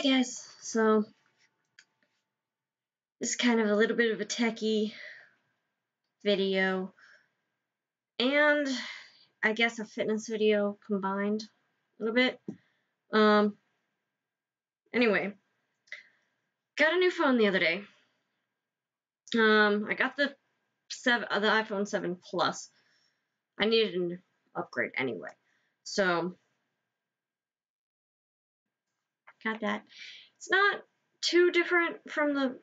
guys, so this is kind of a little bit of a techie video, and I guess a fitness video combined a little bit. Anyway, got a new phone the other day. I got the iPhone 7 Plus. I needed an upgrade anyway, so got that. It's not too different from the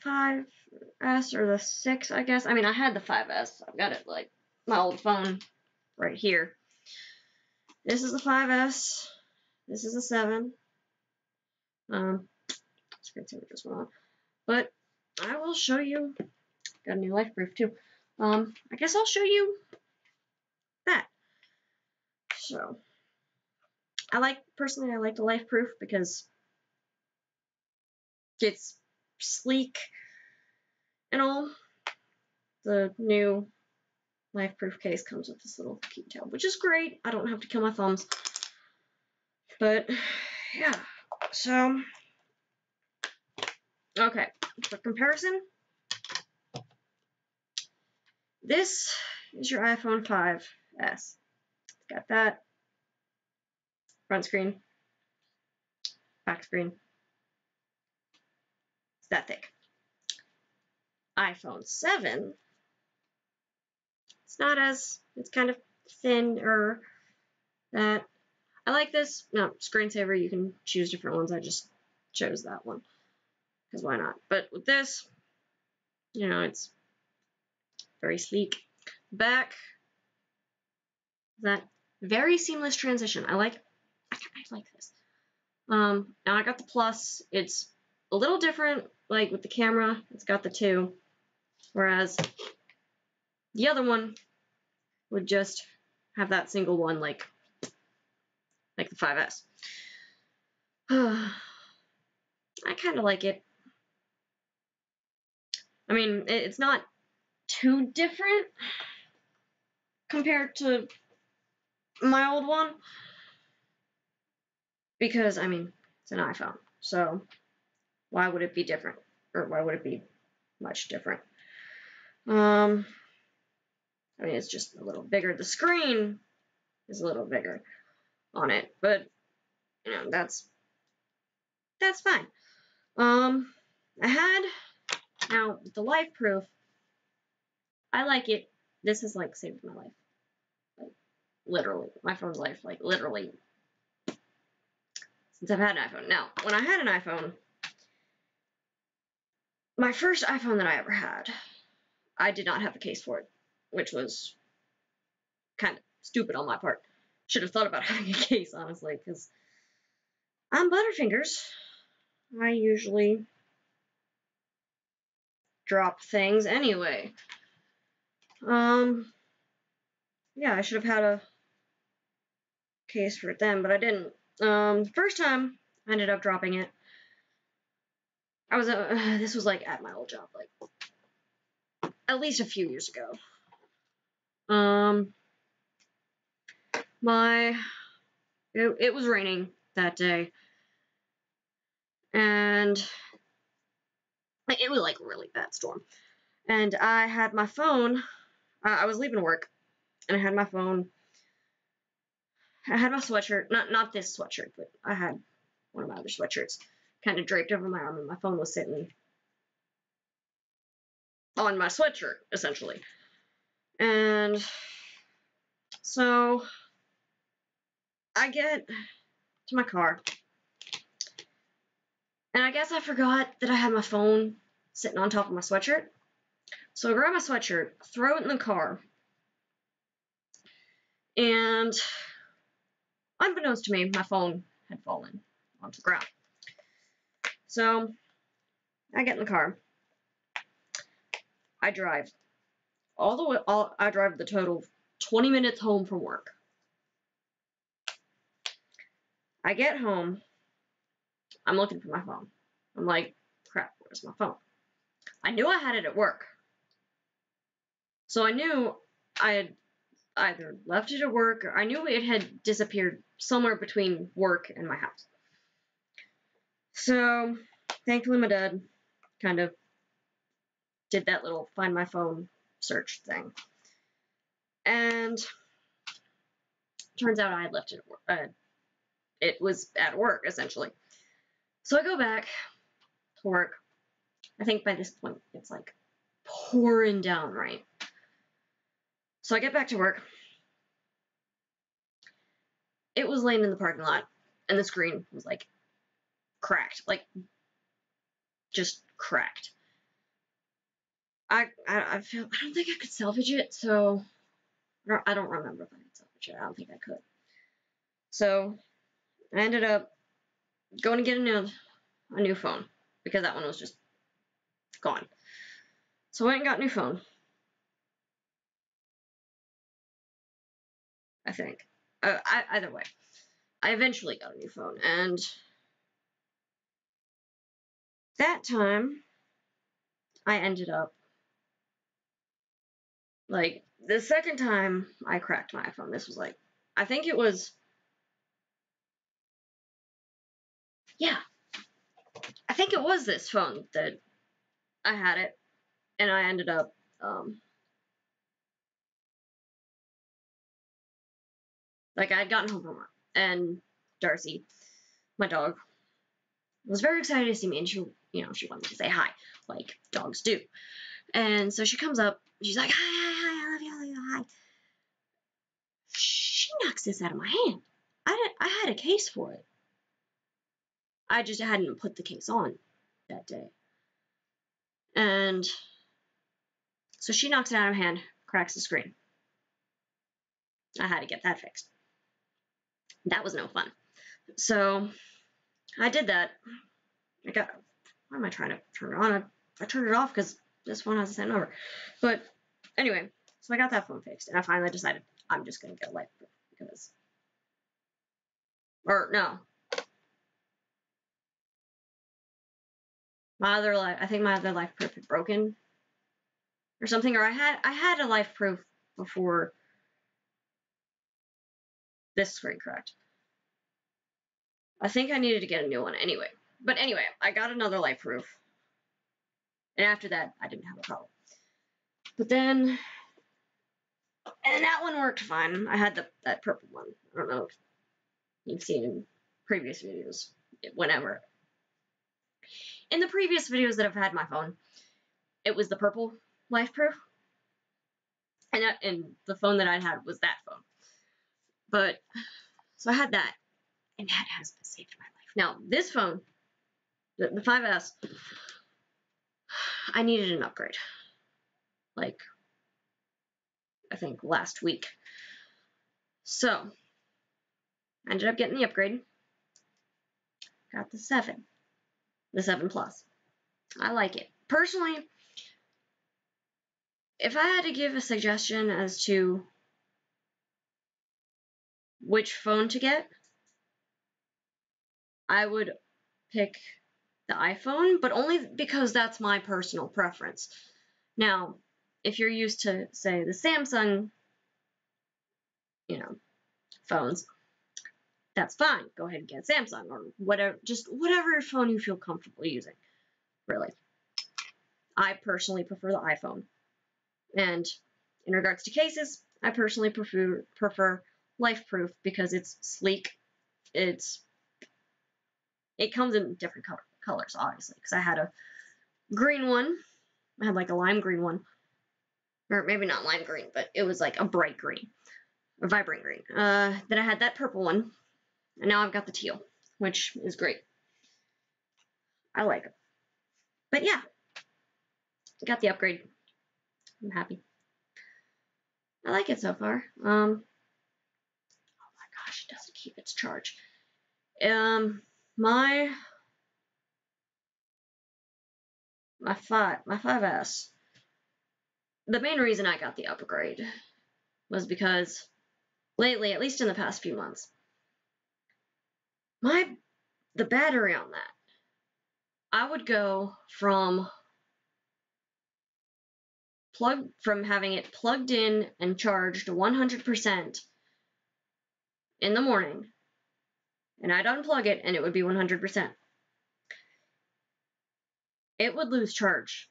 5S or the 6, I guess. I mean, I had the 5S. I've got it, like, my old phone right here. This is the 5S. This is the 7. Screensaver just went on. But I will show you. Got a new LifeProof, too. I guess I'll show you that. So, personally, I like the LifeProof because it's sleek and all. The new LifeProof case comes with this little keep tab, which is great. I don't have to kill my thumbs. But, yeah. So, okay. For comparison, this is your iPhone 5S. It's got that front screen, back screen. It's that thick. iPhone 7, it's kind of thinner. That I like this. No, screensaver, you can choose different ones. I just chose that one because why not? But with this, you know, it's very sleek. Back, that very seamless transition. I like this. Now I got the Plus. It's a little different, like with the camera. It's got the 2, whereas the other one would just have that single one, like the 5S. I kind of like it. I mean, it's not too different compared to my old one, because, I mean, it's an iPhone, so why would it be different? Or why would it be much different? I mean, it's just a little bigger. The screen is a little bigger on it, but, you know, that's fine. Now, the LifeProof, I like it. This has, like, saved my life. Like, literally. My phone's life, like, literally, since I've had an iPhone. Now, when I had an iPhone, my first iPhone that I ever had, I did not have a case for it, which was kind of stupid on my part. Should have thought about having a case, honestly, because I'm Butterfingers. I usually drop things anyway. Yeah, I should have had a case for it then, but I didn't. The first time I ended up dropping it, this was like at my old job, like at least a few years ago. It was raining that day, and it was like a really bad storm. And I had my phone. I was leaving work, and I had my phone. I had my sweatshirt, not this sweatshirt, but I had one of my other sweatshirts kind of draped over my arm, and my phone was sitting on my sweatshirt, essentially. And so I get to my car, and I guess I forgot that I had my phone sitting on top of my sweatshirt. So I grab my sweatshirt, throw it in the car, and unbeknownst to me, my phone had fallen onto the ground. So I get in the car. I drive I drive the total 20 minutes home from work. I get home. I'm looking for my phone. I'm like, crap, where's my phone? I knew I had it at work. So I knew I had either left it at work, or I knew it had disappeared somewhere between work and my house. So, thankfully my dad kind of did that little find my phone search thing. And turns out I had left it at work. It was at work, essentially. So I go back to work. I think by this point, it's like pouring down, right? So I get back to work. It was laying in the parking lot, and the screen was like cracked, like just cracked. I don't think I could salvage it, so I don't remember if I could salvage it. I don't think I could. So I ended up going to get a new phone because that one was just gone. So I went and got a new phone. I think. Either way, I eventually got a new phone, and that time I ended up, like, the second time I cracked my iPhone, this was like, I think it was, yeah, I think it was this phone that I had it, and I ended up, like, I had gotten home from work, and Darcy, my dog, was very excited to see me, and she wanted to say hi, like dogs do. And so she comes up, she's like, hi, I love you, hi. She knocks this out of my hand. I had a case for it. I just hadn't put the case on that day. And so she knocks it out of my hand, cracks the screen. I had to get that fixed. That was no fun. So I did that. Why am I trying to turn it on? I turned it off because this phone has a sent over. But anyway, so I got that phone fixed, and I finally decided I'm just going to get LifeProof because, or no, I think my other LifeProof had broken or something, or I had a LifeProof before this screen cracked. I think I needed to get a new one anyway. But anyway, I got another LifeProof, and after that, I didn't have a problem. But then, and that one worked fine. I had that purple one. I don't know if you've seen in previous videos, whenever. In the previous videos that I've had my phone, it was the purple LifeProof, and the phone that I had was that phone. But, so I had that, and that has saved my life. Now, this phone, the 5S, I needed an upgrade. Like, I think last week. So, I ended up getting the upgrade. Got the 7 Plus. I like it. Personally, if I had to give a suggestion as to which phone to get, I would pick the iPhone, but only because that's my personal preference. Now, if you're used to, say, the Samsung, phones, that's fine. Go ahead and get Samsung or whatever, just whatever phone you feel comfortable using, really. I personally prefer the iPhone. And in regards to cases, I personally prefer LifeProof because it's sleek. It comes in different colors, obviously, because I had a green one. I had like a lime green one. Or maybe not lime green, but it was like a bright green. A vibrant green. Then I had that purple one. And now I've got the teal, which is great. I like it. But yeah, got the upgrade. I'm happy. I like it so far. Oh my gosh, it doesn't keep its charge. My 5S. The main reason I got the upgrade was because lately, at least in the past few months, the battery on that, I would go from having it plugged in and charged 100% in the morning, and I'd unplug it and it would be 100%. it would lose charge.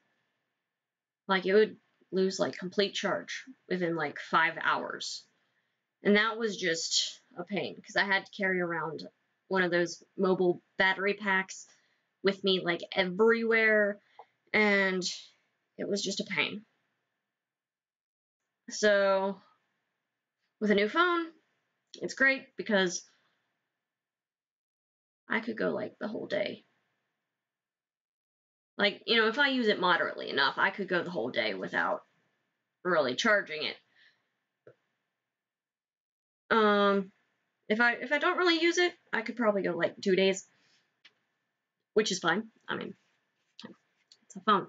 Like, it would lose, like, complete charge within, like, 5 hours. And that was just a pain, because I had to carry around one of those mobile battery packs with me, like, everywhere, and it was just a pain. So, with a new phone, it's great, because I could go, like, the whole day. Like, you know, if I use it moderately enough, I could go the whole day without really charging it. If I don't really use it, I could probably go like 2 days, which is fine. I mean, it's a phone.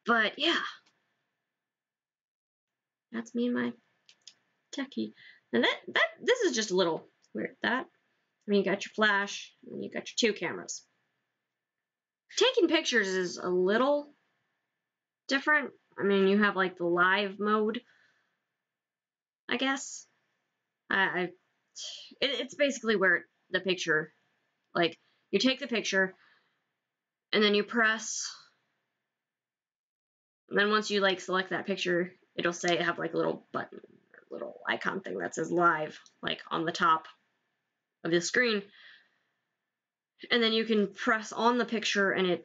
But yeah, that's me and my techie. And this is just a little weird. I mean, you got your flash, and you got your 2 cameras. Taking pictures is a little different. I mean, you have like the live mode, I guess. It's basically where the picture, like, you take the picture, and then you press, and then once you like select that picture, it'll say, have like a little button or little icon thing that says live, like on the top of the screen, and then you can press on the picture and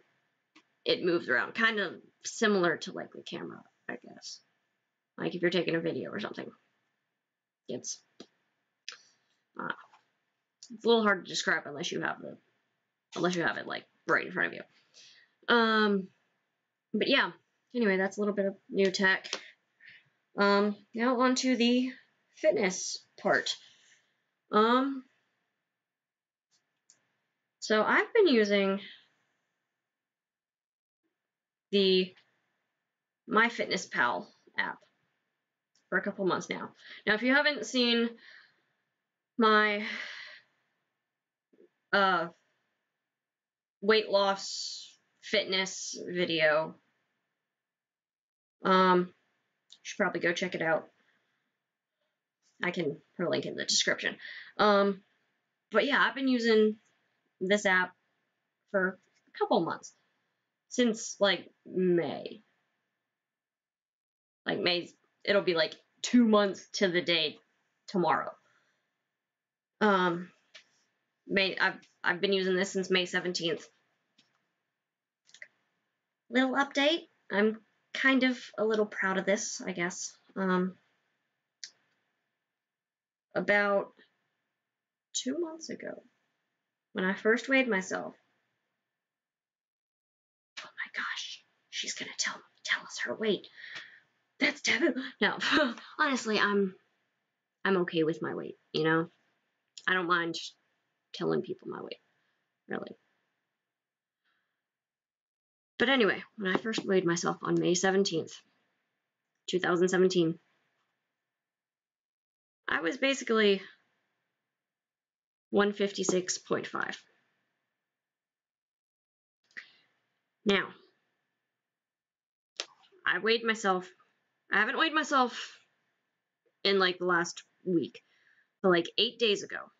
it moves around, kind of similar to like the camera, I guess. Like if you're taking a video or something, it's a little hard to describe unless you have it like right in front of you. But yeah, anyway, that's a little bit of new tech. Now on to the fitness part. So I've been using the MyFitnessPal app for a couple months now. Now, if you haven't seen my weight loss fitness video, you should probably go check it out. I can put a link in the description. But yeah, I've been using this app for a couple months. Since like May. Like May, it'll be like 2 months to the day tomorrow. I've been using this since May 17th. Little update. I'm kind of a little proud of this, I guess. About 2 months ago, when I first weighed myself. Oh my gosh, she's gonna tell us her weight. That's taboo. No, honestly, I'm okay with my weight, you know? I don't mind telling people my weight, really. But anyway, when I first weighed myself on May 17th, 2017, I was basically 156.5. Now, I haven't weighed myself in like the last week, but like 8 days ago,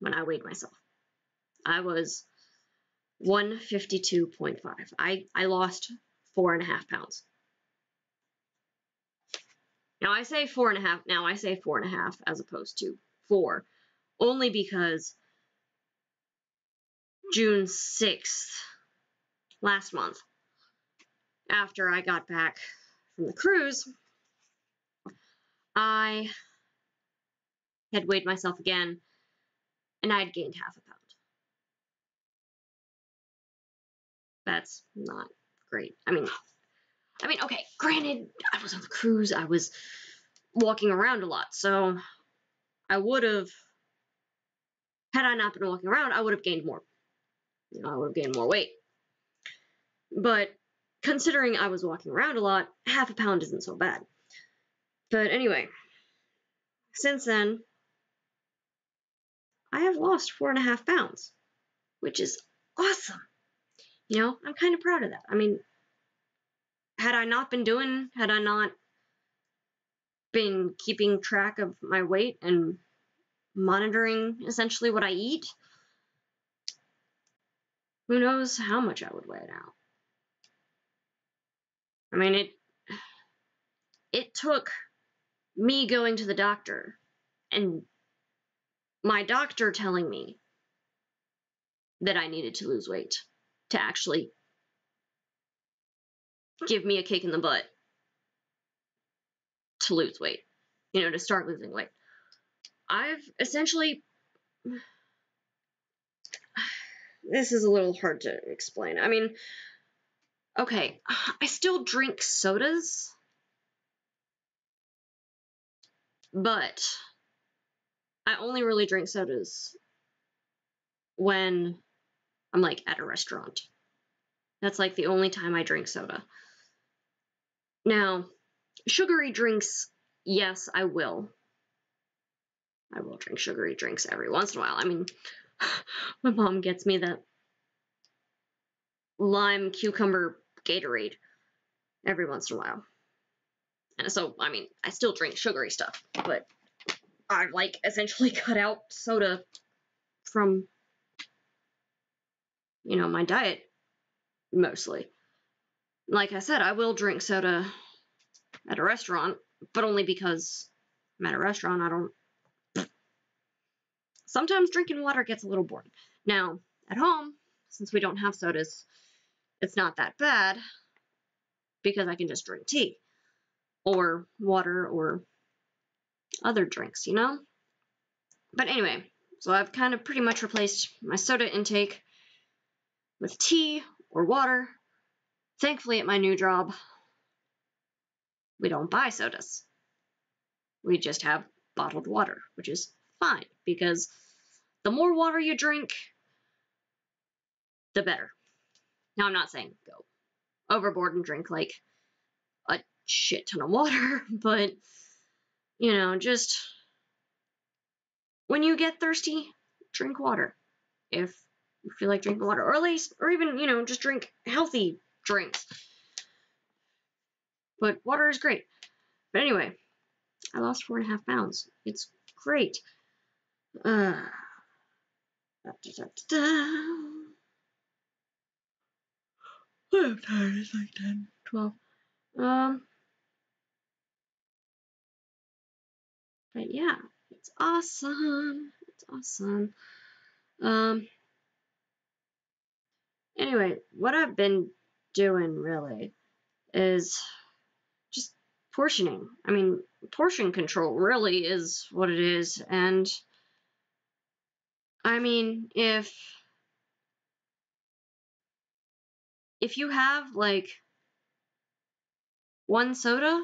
when I weighed myself, I was 152.5. I lost 4.5 pounds. Now I say 4.5 as opposed to 4, only because June 6th, last month, after I got back from the cruise, I had weighed myself again, and I'd gained 0.5 pound. That's not great. I mean, okay, granted, I was on the cruise, I was walking around a lot, so I would have, had I not been walking around, I would have gained more. You know, I would have gained more weight. But considering I was walking around a lot, 0.5 pound isn't so bad. But anyway, since then, I have lost 4.5 pounds, which is awesome. You know, I'm kind of proud of that. I mean, had I not been keeping track of my weight and monitoring essentially what I eat, who knows how much I would weigh now. I mean, it took me going to the doctor and my doctor telling me that I needed to lose weight to actually give me a kick in the butt to lose weight, to start losing weight. I've essentially, this is a little hard to explain. I mean, okay, I still drink sodas, but I only really drink sodas when I'm like at a restaurant. That's like the only time I drink soda. Now, sugary drinks, yes, I will. I will drink sugary drinks every once in a while. I mean, my mom gets me that lime cucumber Gatorade every once in a while. And so, I mean, I still drink sugary stuff, but I like essentially cut out soda from, my diet mostly. Like I said, I will drink soda at a restaurant, but only because I'm at a restaurant. I don't. Sometimes drinking water gets a little boring. Now, at home, since we don't have sodas, it's not that bad because I can just drink tea or water or other drinks, But anyway, so I've kind of pretty much replaced my soda intake with tea or water. Thankfully, at my new job, we don't buy sodas. We just have bottled water, which is fine because the more water you drink, the better. Now, I'm not saying go overboard and drink like a shit ton of water, but, just when you get thirsty, drink water. If you feel like drinking water, or at least, or even, just drink healthy drinks. But water is great. But anyway, I lost 4.5 pounds. It's great. I'm tired. It's like 10, 12. But yeah, it's awesome. It's awesome. Anyway, what I've been doing really is just portioning. I mean, portion control really is what it is. And I mean, if you have like one soda,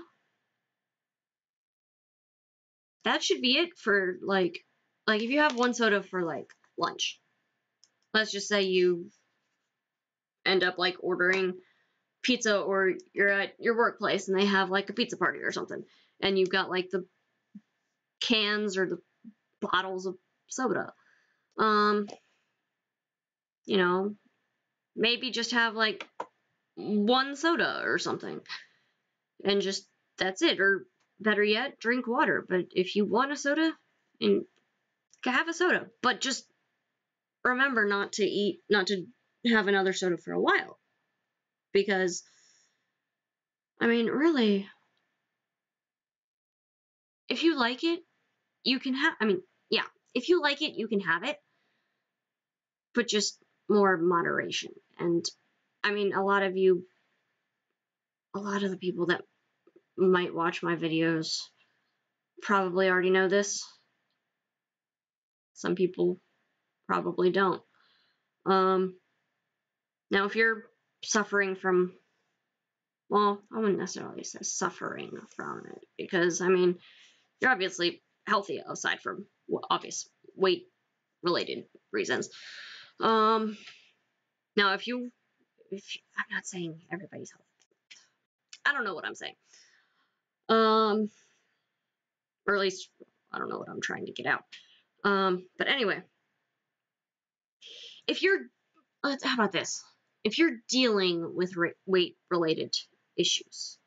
that should be it for like if you have one soda for like lunch. Let's just say you end up like ordering pizza, or you're at your workplace and they have like a pizza party or something, and you've got like the cans or the bottles of soda. Maybe just have like one soda or something, and just that's it. Or better yet, drink water. But if you want a soda, and have a soda, but just remember not to have another soda for a while, because I mean, really, if you like it, you can have. I mean, yeah, if you like it, you can have it, but just more moderation. And I mean, a lot of the people that might watch my videos probably already know this. Some people probably don't. Now, if you're suffering from, well, I wouldn't necessarily say suffering from it, because, I mean, you're obviously healthy aside from obvious weight-related reasons. Now, if I'm not saying everybody's healthy. I don't know what I'm saying. Or at least, I don't know what I'm trying to get out. But anyway, how about this? If you're dealing with weight-related issues,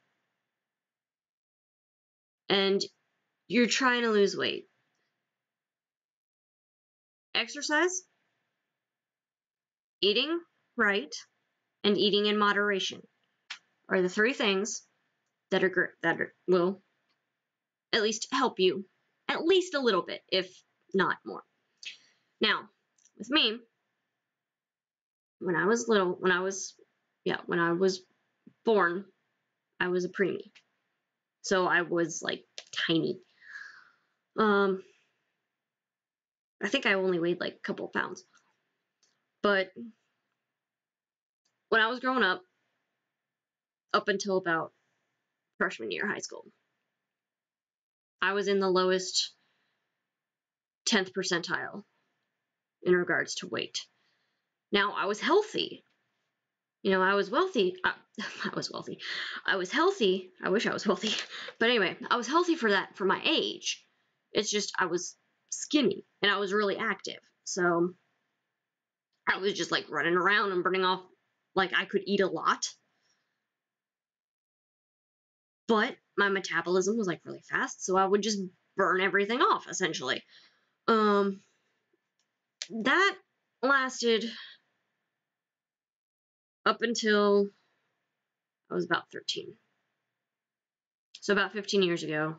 and you're trying to lose weight, exercise, eating right, and eating in moderation are the three things that will at least help you at least a little bit, if not more. Now, with me, when I was born, I was a preemie. So I was like tiny. I think I only weighed like a couple of pounds. But when I was growing up until about freshman year of high school, I was in the lowest 10th percentile in regards to weight. Now, I was healthy. I was wealthy. I was wealthy. I was healthy. I wish I was wealthy. But anyway, I was healthy for my age. It's just I was skinny and I was really active. So I was just like running around and burning off, like I could eat a lot. But my metabolism was like really fast, so I would just burn everything off essentially. That lasted up until I was about 13. So about 15 years ago.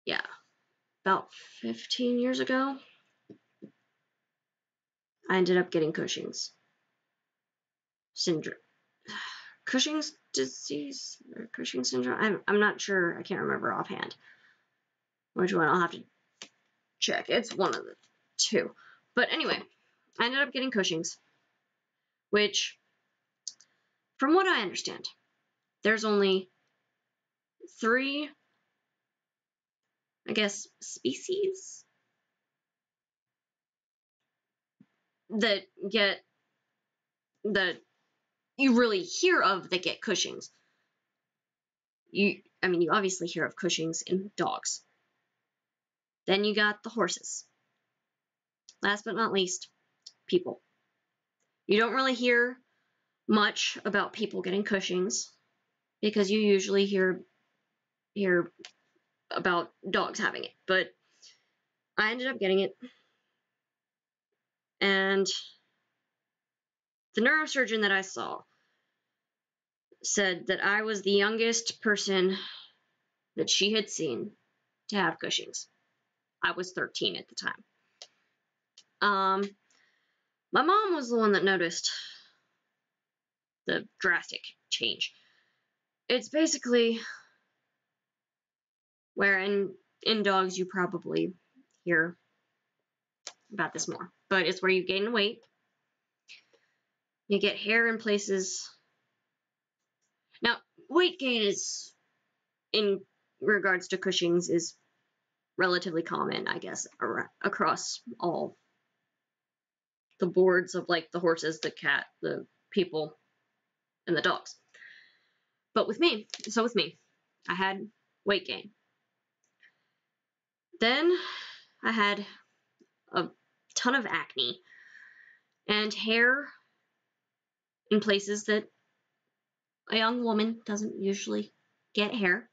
Yeah, about 15 years ago, I ended up getting Cushing's syndrome. Cushing's disease or Cushing's syndrome? I'm not sure. I can't remember offhand which one. I'll have to check. It's one of the two. But anyway, I ended up getting Cushing's, which, from what I understand, there's only 3, I guess, species that you really hear of that get Cushing's. You obviously hear of Cushing's in dogs. Then you got the horses. Last but not least, people. You don't really hear much about people getting Cushing's because you usually hear about dogs having it. But I ended up getting it. And the neurosurgeon that I saw said that I was the youngest person that she had seen to have Cushing's. I was 13 at the time. My mom was the one that noticed the drastic change. It's basically where in dogs you probably hear about this more, but it's where you gain weight, you get hair in places. Now, weight gain is, in regards to Cushing's, is relatively common, I guess, across all the boards of like the horses, the cat, the people, and the dogs. But with me, I had weight gain. Then I had a ton of acne and hair in places that a young woman doesn't usually get hair,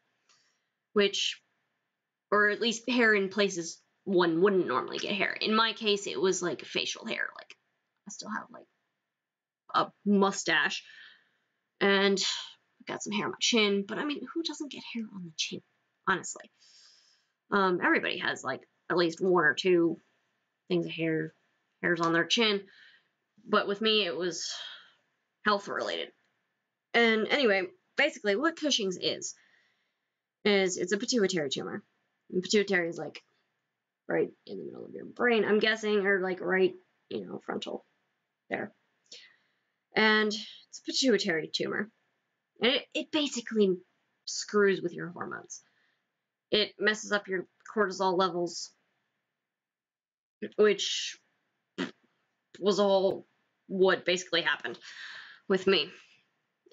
or at least hair in places one wouldn't normally get hair. In my case, it was like facial hair. Like I still have like a mustache and I got some hair on my chin, but I mean, who doesn't get hair on the chin? Honestly. Everybody has like at least 1 or 2 things of hairs on their chin. But with me, it was health related. And anyway, basically what Cushing's is it's a pituitary tumor. And pituitary is like right in the middle of your brain, I'm guessing, or like right, frontal there. And it's a pituitary tumor. And it basically screws with your hormones. It messes up your cortisol levels, which was all what basically happened with me.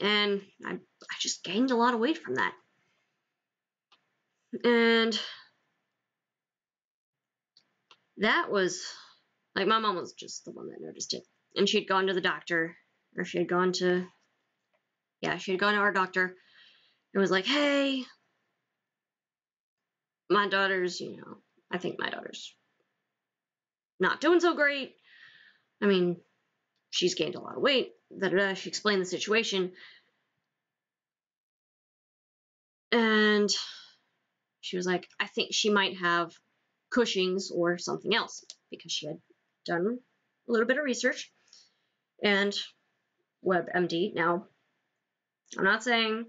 And I just gained a lot of weight from that. And that was, like, my mom was just the one that noticed it. And she'd gone to the doctor, or she had gone to our doctor. It was like, hey, my daughter's, I think my daughter's not doing so great. I mean, she's gained a lot of weight. She explained the situation. And she was like, I think she might have Cushing's or something else, because she had done a little bit of research. And WebMD, now, I'm not saying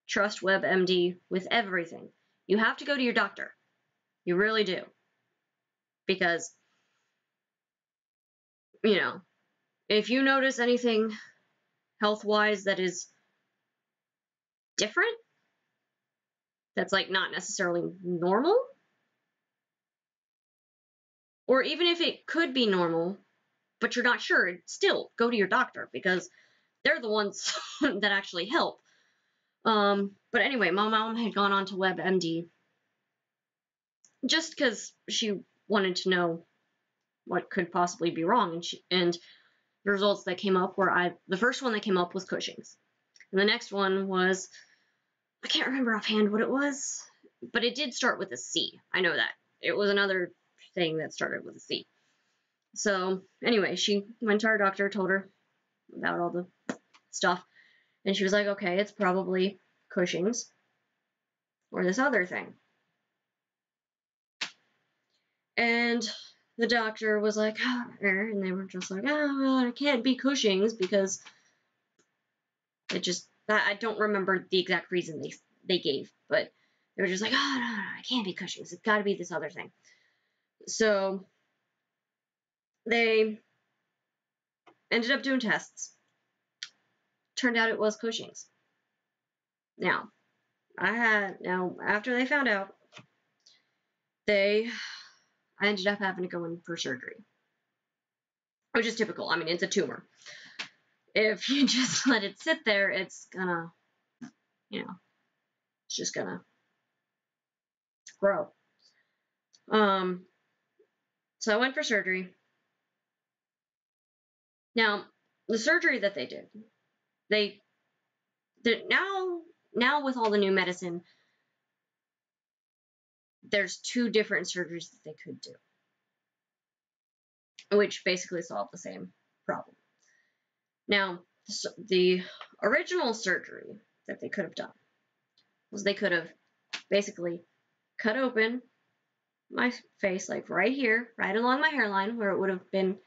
trust WebMD with everything. You have to go to your doctor. You really do. Because, you know, if you notice anything health-wise that is different, that's like not necessarily normal, or even if it could be normal, but you're not sure, still go to your doctor, because they're the ones that actually help. But anyway, my mom had gone on to WebMD just because she wanted to know what could possibly be wrong, and the results that came up were the first one that came up was Cushing's, and the next one was, I can't remember offhand what it was, but it did start with a C. I know that. It was another thing that started with a C. So anyway, she went to our doctor, told her about all the stuff, and she was like, okay, it's probably Cushing's or this other thing. And the doctor was like, and they were just like, oh, well, it can't be Cushing's, because it just, I don't remember the exact reason they gave, but they were just like, oh, no, it can't be Cushing's. It's got to be this other thing. So they ended up doing tests. Turned out it was Cushing's. Now, after they found out, I ended up having to go in for surgery, which is typical. I mean, it's a tumor. If you just let it sit there, it's gonna, it's just gonna grow. So I went for surgery. Now, the surgery that they did now with all the new medicine, there's 2 different surgeries that they could do, which basically solve the same problem. Now, the original surgery that they could have done was they could have basically cut open my face, like right here, right along my hairline, where it would have been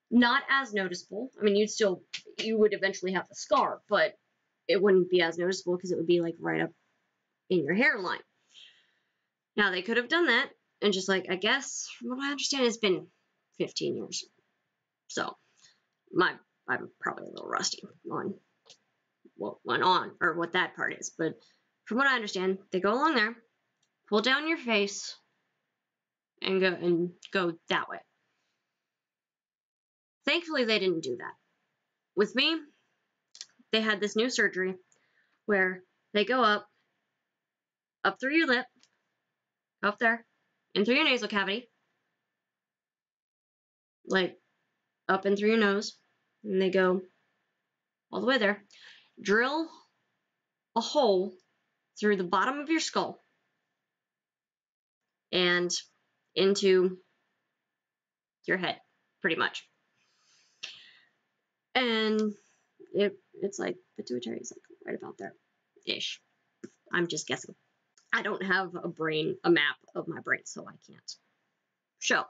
not as noticeable. I mean, you would eventually have the scar, but it wouldn't be as noticeable because it would be like right up in your hairline. Now, they could have done that, and just like, I guess, from what I understand, it's been 15 years. So, I'm probably a little rusty on what went on, or what that part is, but from what I understand, they go along there, pull down your face, and go that way. Thankfully, they didn't do that. With me, they had this new surgery where they go up through your lip, up there, and through your nasal cavity, like up and through your nose, and they go all the way there, drill a hole through the bottom of your skull and into your head, pretty much. And it's like, pituitary is like right about there ish. I'm just guessing. I don't have a map of my brain, so I can't show.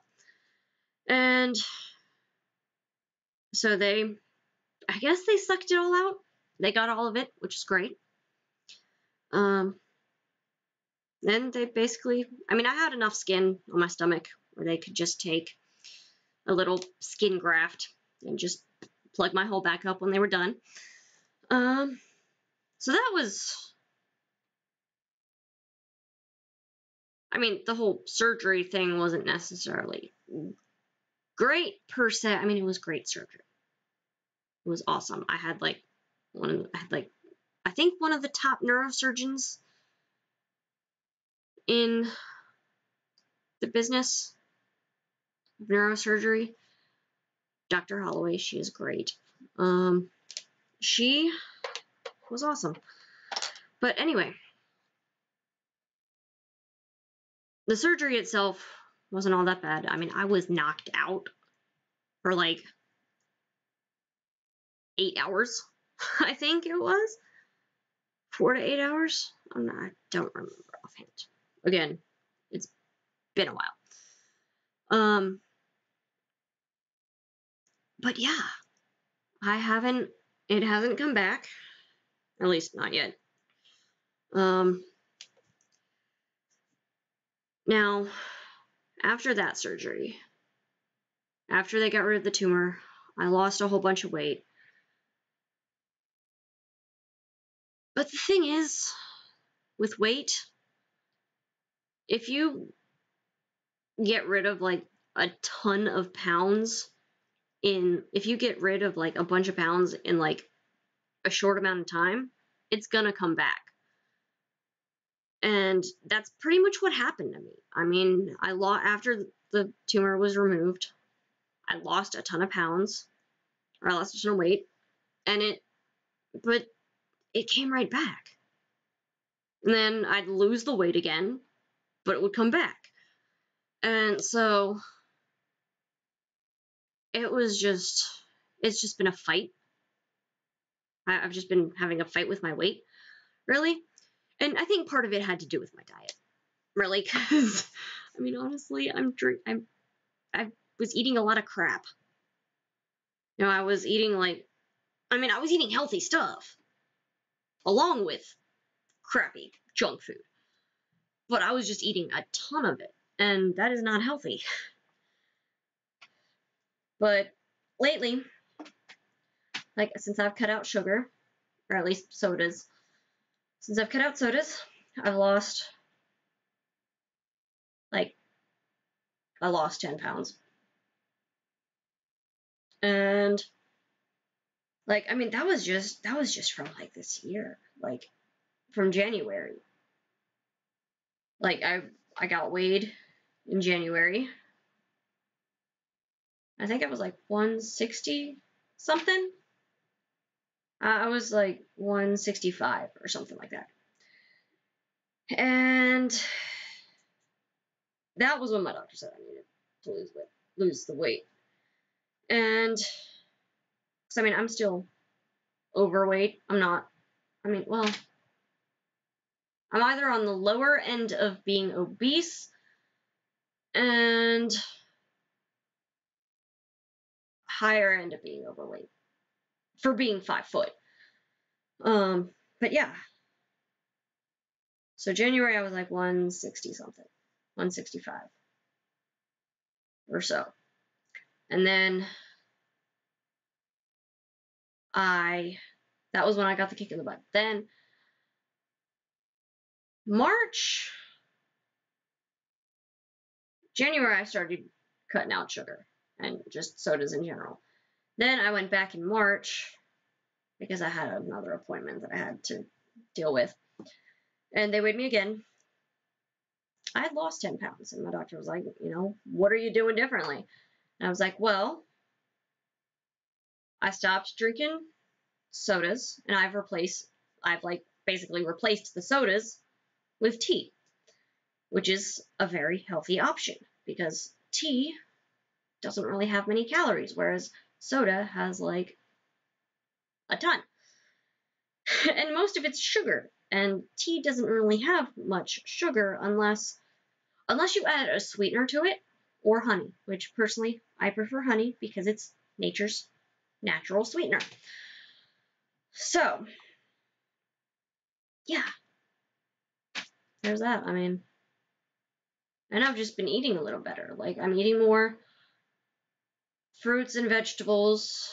And so I guess they sucked it all out. They got all of it, which is great. Then they basically, I mean, I had enough skin on my stomach where they could just take a little skin graft and just plug my hole back up when they were done. So that was, I mean, the whole surgery thing wasn't necessarily great per se. I mean, it was great surgery. It was awesome. I think one of the top neurosurgeons in the business of neurosurgery, Dr. Holloway. She is great. She was awesome. But anyway, the surgery itself wasn't all that bad. I mean, I was knocked out for like 8 hours, I think it was. 4 to 8 hours? I don't remember offhand. Again, it's been a while. But yeah, it hasn't come back. At least not yet. Now, after that surgery, after they got rid of the tumor, I lost a whole bunch of weight. But the thing is, with weight, if you get rid of like a ton of pounds if you get rid of like a bunch of pounds in like a short amount of time, it's gonna come back. And that's pretty much what happened to me. I mean, after the tumor was removed, I lost a ton of pounds, or I lost a ton of weight, but it came right back. And then I'd lose the weight again, but it would come back. And so it's just been a fight. I've just been having a fight with my weight, really. And I think part of it had to do with my diet, really, because, I mean, honestly, I was eating a lot of crap. I was eating I was eating healthy stuff, along with crappy junk food. But I was just eating a ton of it, and that is not healthy. But lately, since I've cut out sugar, or at least sodas, since I've cut out sodas, I've lost, I lost 10 pounds. And, I mean, that was just from, this year, from January. I got weighed in January. I think I was 160 something. I was 165 or something like that. And that was when my doctor said I needed to lose the weight. And, I mean, I'm still overweight. I'm either on the lower end of being obese and higher end of being overweight for being 5 foot. But yeah. So January I was 160 something, 165 or so. And then that was when I got the kick in the butt. Then January I started cutting out sugar and just sodas in general. Then I went back in March because I had another appointment that I had to deal with. And they weighed me again. I had lost 10 pounds, and my doctor was like, what are you doing differently? And I was like, well, I stopped drinking sodas, and I've basically replaced the sodas with tea, which is a very healthy option because tea doesn't really have many calories, whereas soda has a ton. And most of it's sugar, and tea doesn't really have much sugar unless you add a sweetener to it or honey, which personally I prefer honey because it's nature's natural sweetener. So, yeah, there's that. I mean, and I've just been eating a little better. I'm eating more fruits and vegetables.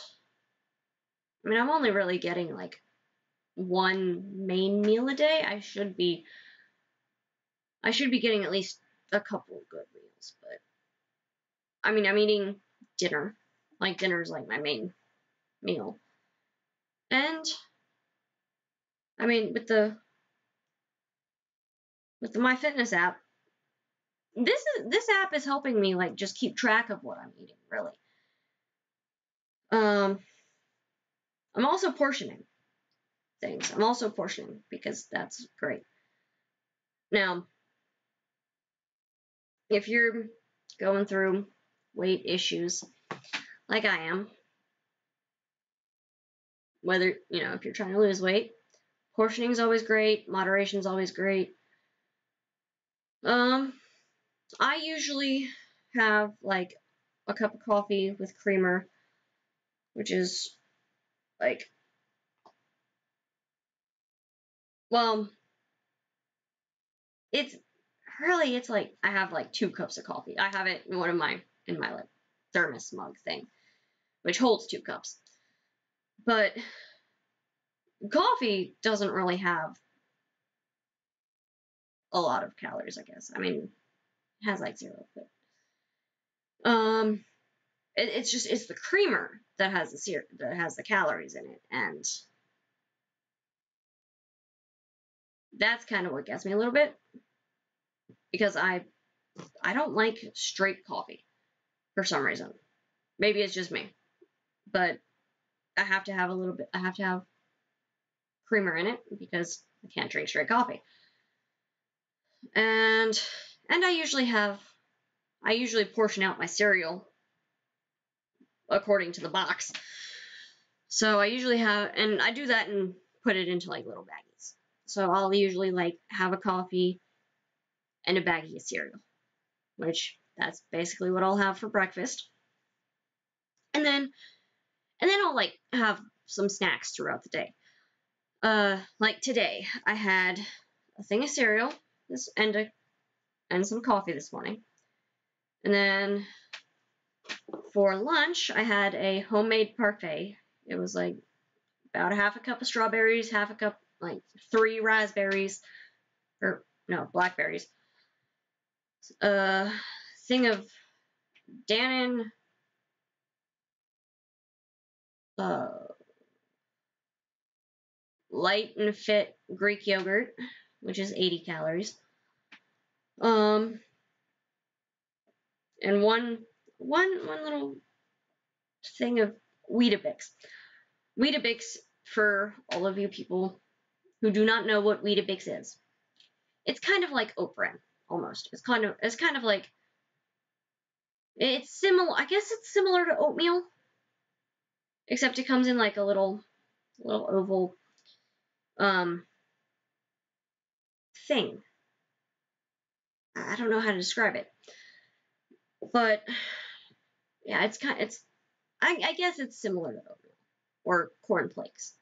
I mean, I'm only really getting one main meal a day. I should be getting at least a couple of good meals, but I mean, I'm eating dinner. Dinner's my main meal. And I mean, with the MyFitness app, this app is helping me just keep track of what I'm eating, really. I'm also portioning things. I'm also portioning because that's great. Now, if you're going through weight issues, like I am, whether, if you're trying to lose weight, portioning is always great, moderation is always great. I usually have like a cup of coffee with creamer, which is like, well, it's like I have like 2 cups of coffee. I have it in in my like thermos mug thing, which holds 2 cups. But coffee doesn't really have a lot of calories, I guess. I mean, it has like 0, but it's the creamer that has the calories in it, and that's kind of what gets me a little bit, because I don't like straight coffee for some reason. Maybe it's just me, but I have to have creamer in it because I can't drink straight coffee. And I usually portion out my cereal according to the box. So I usually and I do that and put it into like little baggies. So I'll usually like have a coffee and a baggie of cereal, which that's basically what I'll have for breakfast. And then I'll like have some snacks throughout the day. Like today, I had a thing of cereal and some coffee this morning. And then for lunch, I had a homemade parfait. It was like about a half a cup of strawberries, half a cup, like 3 raspberries, or no, blackberries. A thing of Dannon light and fit Greek yogurt, which is 80 calories. And one little thing of Weetabix. Weetabix, for all of you people who do not know what Weetabix is, it's kind of like oat bran, almost. It's kind of like, it's similar. I guess it's similar to oatmeal, except it comes in like a little oval thing. I don't know how to describe it, but yeah, I guess it's similar to oatmeal or corn flakes.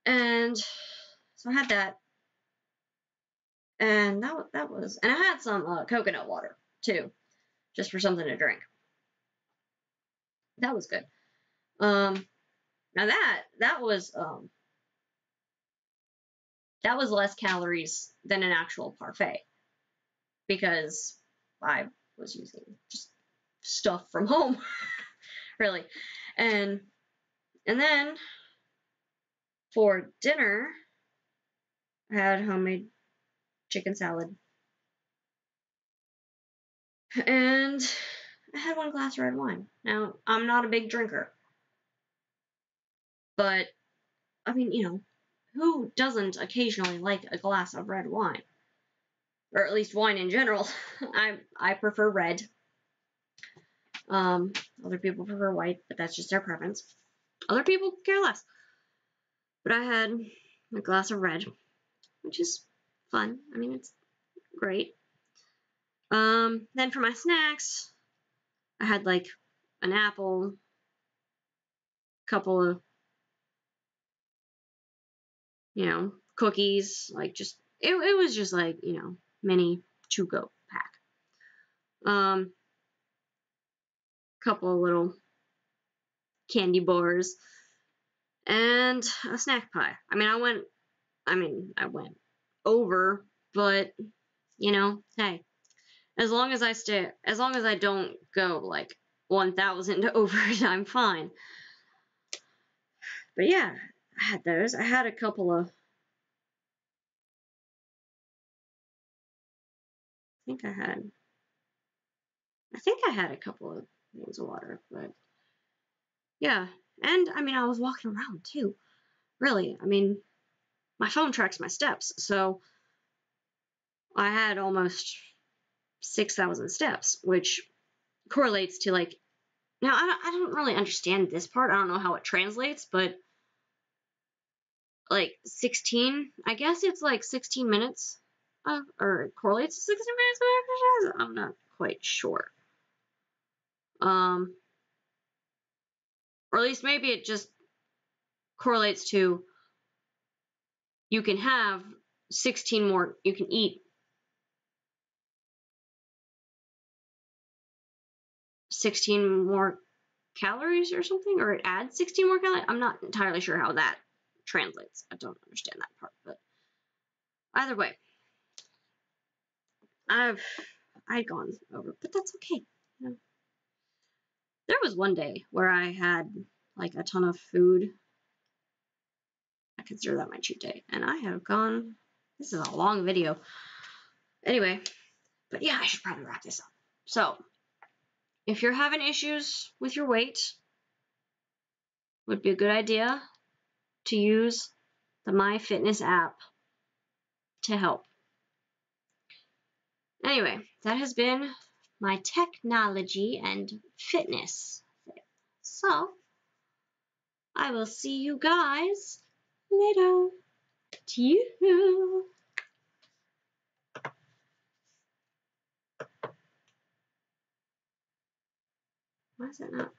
And so I had that, and that was, and I had some coconut water too, just for something to drink. That was good. Now that was less calories than an actual parfait, because I was using just stuff from home, really. And then for dinner, I had homemade chicken salad, and I had 1 glass of red wine. Now, I'm not a big drinker, but I mean, who doesn't occasionally like a glass of red wine? Or at least wine in general. I prefer red. Other people prefer white, but that's just their preference. Other people care less. But I had a glass of red, which is fun. I mean, it's great. Then for my snacks, I had like an apple, a couple of, cookies, like just, it was just like, mini to-go pack. Couple of little candy bars, and a snack pie. I mean, I went over, but, hey, as long as I don't go like 1,000 over it, I'm fine. But yeah, I had those. I had a couple of, I think I had a couple of things of water, but yeah. And I mean, I was walking around too. Really, I mean, my phone tracks my steps, so I had almost 6,000 steps, which correlates to like, now I don't really understand this part. I don't know how it translates, but like 16, I guess it's like 16 minutes, or it correlates to 16 minutes of exercise. I'm not quite sure. Or at least maybe it just correlates to you can have 16 more, you can eat 16 more calories or something, or it adds 16 more calories. I'm not entirely sure how that translates. I don't understand that part, but either way, I'd gone over, but that's okay. You know, there was one day where I had like a ton of food. I consider that my cheat day, and I have gone. This is a long video. Anyway, but yeah, I should probably wrap this up. So, if you're having issues with your weight, would be a good idea to use the MyFitness app to help. Anyway, that has been my technology and fitness. So, I will see you guys later. Why is it not?